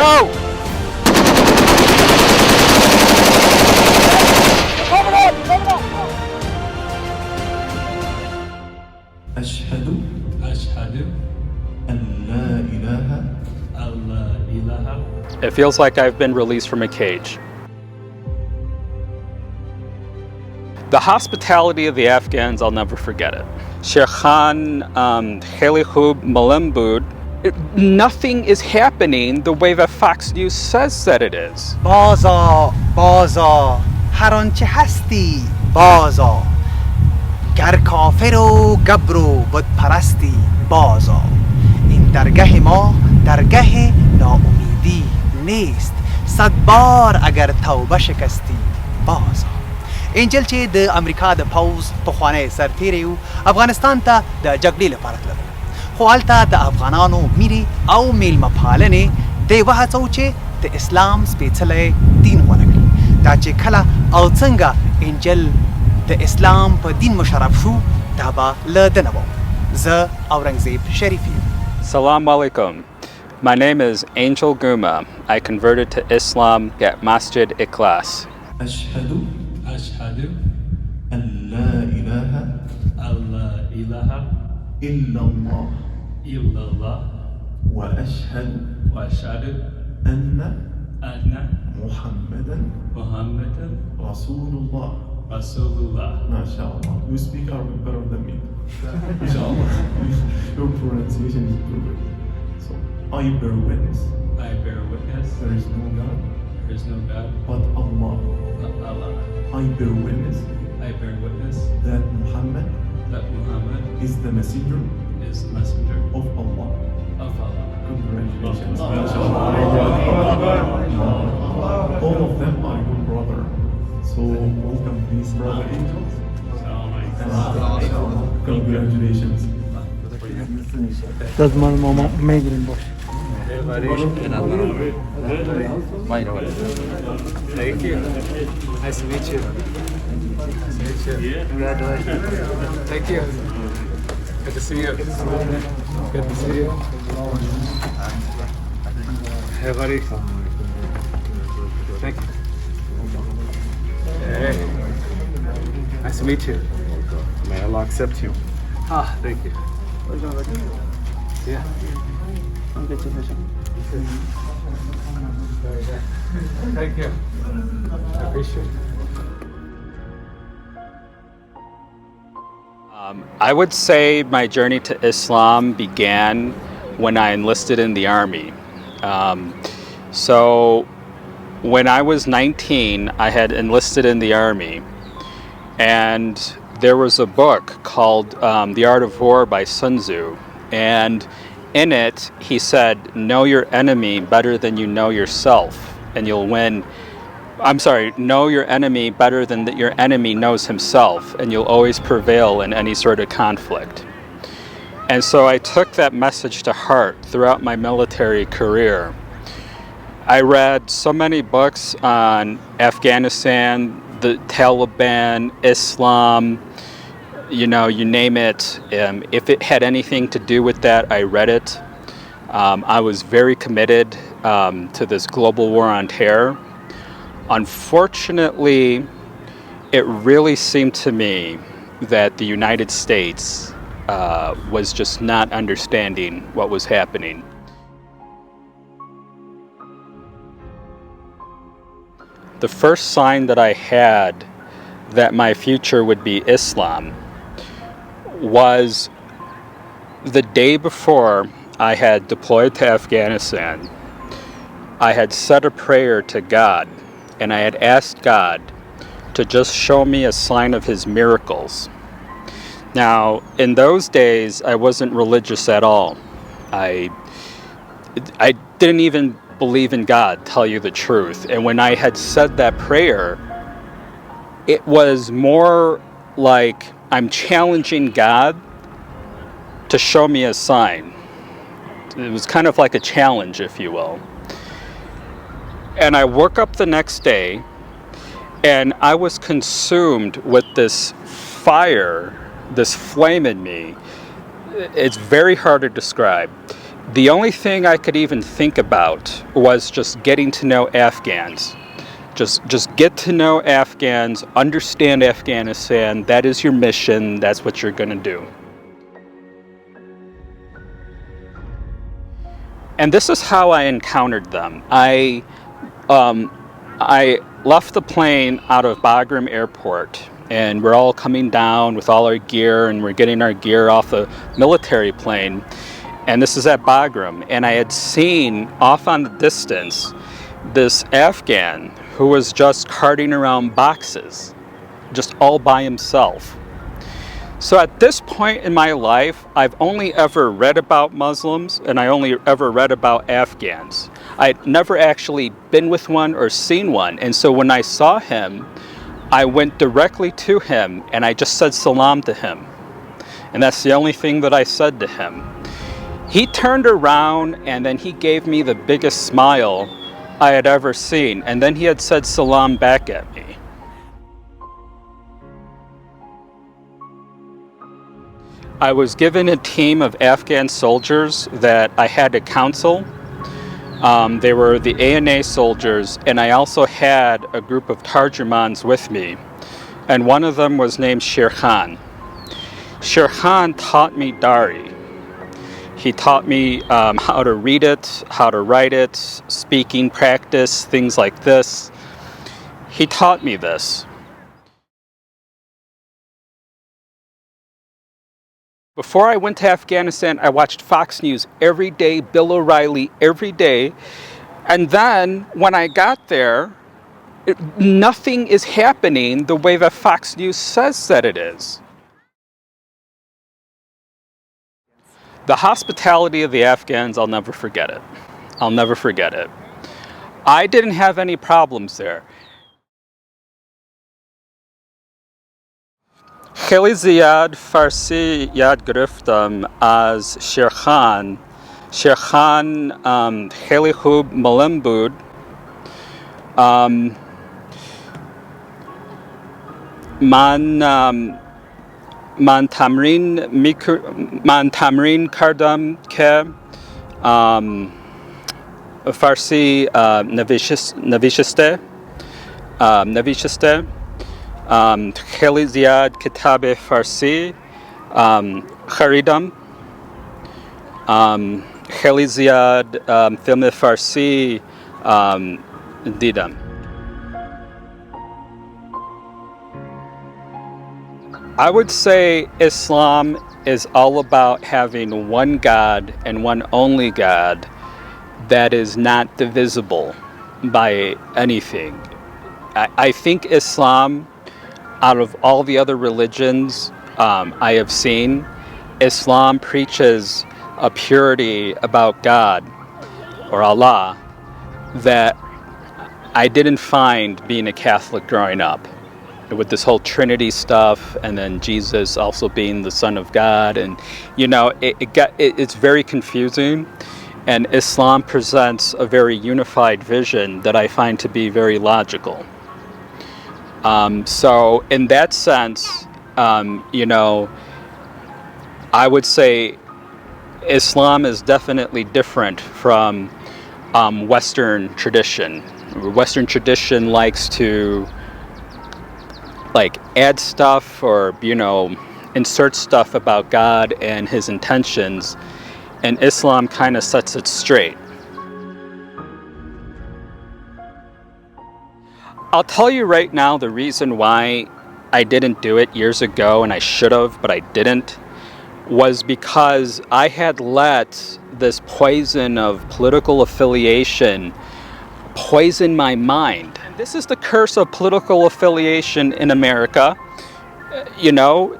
Go! أشهد أشهد أن لا إله أن لا إله. It feels like I've been released from a cage. The hospitality of the Afghans, I'll never forget it. Sheikh Khan, Khalihub Malembud, nothing is happening the way that Fox News says that it is. بازا هر آنچه هستی بازا گر کافر و گبر و بت پرستی بازا این درگه ما درگه ناامیدی نیست صد بار اگر توبه شکستی بازا انجل چې د امریکا د پوز پخوانی سرتیری و افغانستان ته د جګړې لپاره تللی خو هلته د افغانانو مینې او میلمه پالنې دی وهڅو چې د اسلام سپېڅلی دین غوره کړي دا چې کله او څنګه انجل د اسلام په دین مشرف شو دا به له ده نه و زه اورنګزیب شریف یم Salam alaikum. My name is Angel Guma. I converted to Islam at Masjid Ikhlas. أشهد أشهد أن لا إله أن لا إله إلا الله إلا الله وأشهد وأشهد أن أن محمدا محمدا رسول الله رسول الله. ما شاء الله. You speak Arabic better than me. Inshallah. Your pronunciation is perfect. So I bear witness I bear witness there is no God there is no God but Allah. but Allah. I bear witness I bear witness that Muhammad that Muhammad is the messenger is the messenger of Allah. of Allah. Congratulations. All of them are your brother. So welcome please brother angels. Congratulations. لازم ما يجري باش Thank you. Nice to meet you. Nice to meet you. Congratulations. Thank you. Good to see you. Good to see you. Hey, buddy. Thank you. Hey. Nice to meet you. May Allah accept you. Ah, thank you. Yeah. Thank you. I appreciate it. I would say my journey to Islam began when I enlisted in the army. So when I was 19, I had enlisted in the army, and there was a book called The Art of War by Sun Tzu, and in it he said, know your enemy better than you know yourself, and you'll win. I'm sorry, know your enemy better than that your enemy knows himself, and you'll always prevail in any sort of conflict. And so I took that message to heart throughout my military career. I read so many books on Afghanistan, the Taliban, Islam, you know, you name it. If it had anything to do with that, I read it. I was very committed to this global war on terror. Unfortunately, it really seemed to me that the United States was just not understanding what was happening. The first sign that I had that my future would be Islam was the day before I had deployed to Afghanistan. I had said a prayer to God, and I had asked God to just show me a sign of his miracles. Now, in those days, I wasn't religious at all. I didn't even believe in God, tell you the truth. And when I had said that prayer, it was more like I'm challenging God to show me a sign. It was kind of like a challenge, if you will. And I woke up the next day, and I was consumed with this fire, this flame in me. It's very hard to describe. The only thing I could even think about was just getting to know Afghans. Just get to know Afghans, understand Afghanistan. That is your mission. That's what you're going to do. And this is how I encountered them. I left the plane out of Bagram Airport, and we're all coming down with all our gear, and we're getting our gear off the military plane. And this is at Bagram, and I had seen off on the distance this Afghan who was just carting around boxes, just all by himself. So at this point in my life, I've only ever read about Muslims, and I only ever read about Afghans. I'd never actually been with one or seen one. And so when I saw him, I went directly to him and I just said salam to him. And that's the only thing that I said to him. He turned around and then he gave me the biggest smile I had ever seen. And then he had said salam back at me. I was given a team of Afghan soldiers that I had to counsel. They were the ANA soldiers, and I also had a group of Tarjumans with me. And one of them was named Sher Khan. Sher Khan taught me Dari. He taught me how to read it, how to write it, speaking practice, things like this. He taught me this. Before I went to Afghanistan, I watched Fox News every day, Bill O'Reilly every day. And then when I got there, nothing is happening the way that Fox News says that it is. The hospitality of the Afghans, I'll never forget it. I'll never forget it. I didn't have any problems there. خیلی زیاد فارسی یاد گرفتم از شیرخان. شیرخان خیلی خوب معلم بود. من تمرین کردم که فارسی نوشته. خیلی زیاد کتاب فارسی خریدم. خیلی زیاد فیلم فارسی دیدم. I would say Islam is all about having one God and one only God that is not divisible by anything. I think Islam, out of all the other religions I have seen, Islam preaches a purity about God or Allah that I didn't find being a Catholic growing up. With this whole Trinity stuff, and then Jesus also being the Son of God, and you know, it's very confusing. And Islam presents a very unified vision that I find to be very logical. So in that sense, you know, I would say Islam is definitely different from Western tradition. Western tradition likes to like add stuff or, you know, insert stuff about God and his intentions, and Islam kind of sets it straight. I'll tell you right now the reason why I didn't do it years ago, and I should have, but I didn't, was because I had let this poison of political affiliation poison my mind. And this is the curse of political affiliation in America. You know,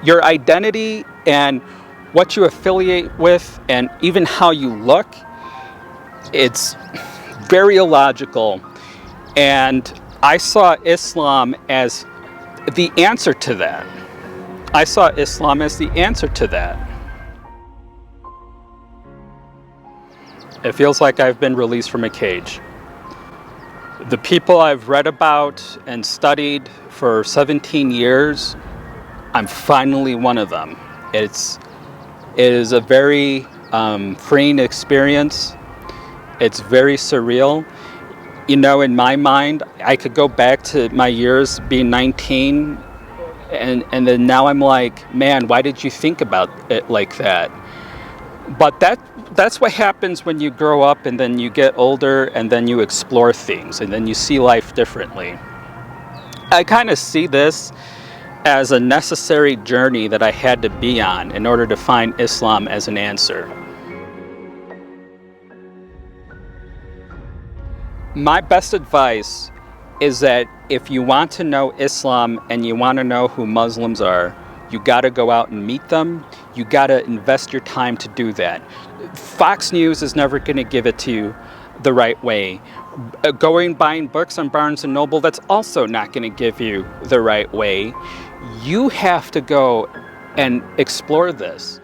your identity and what you affiliate with and even how you look, it's very illogical. And I saw Islam as the answer to that. I saw Islam as the answer to that. It feels like I've been released from a cage. The people I've read about and studied for 17 years, I'm finally one of them. It is a very freeing experience. It's very surreal. You know, in my mind, I could go back to my years being 19, and then now I'm like, man, why did you think about it like that? But that's what happens when you grow up and then you get older and then you explore things and then you see life differently. I kind of see this as a necessary journey that I had to be on in order to find Islam as an answer. My best advice is that if you want to know Islam and you want to know who Muslims are, you got to go out and meet them. You got to invest your time to do that. Fox News is never going to give it to you the right way. Buying books on Barnes & Noble, that's also not going to give you the right way. You have to go and explore this.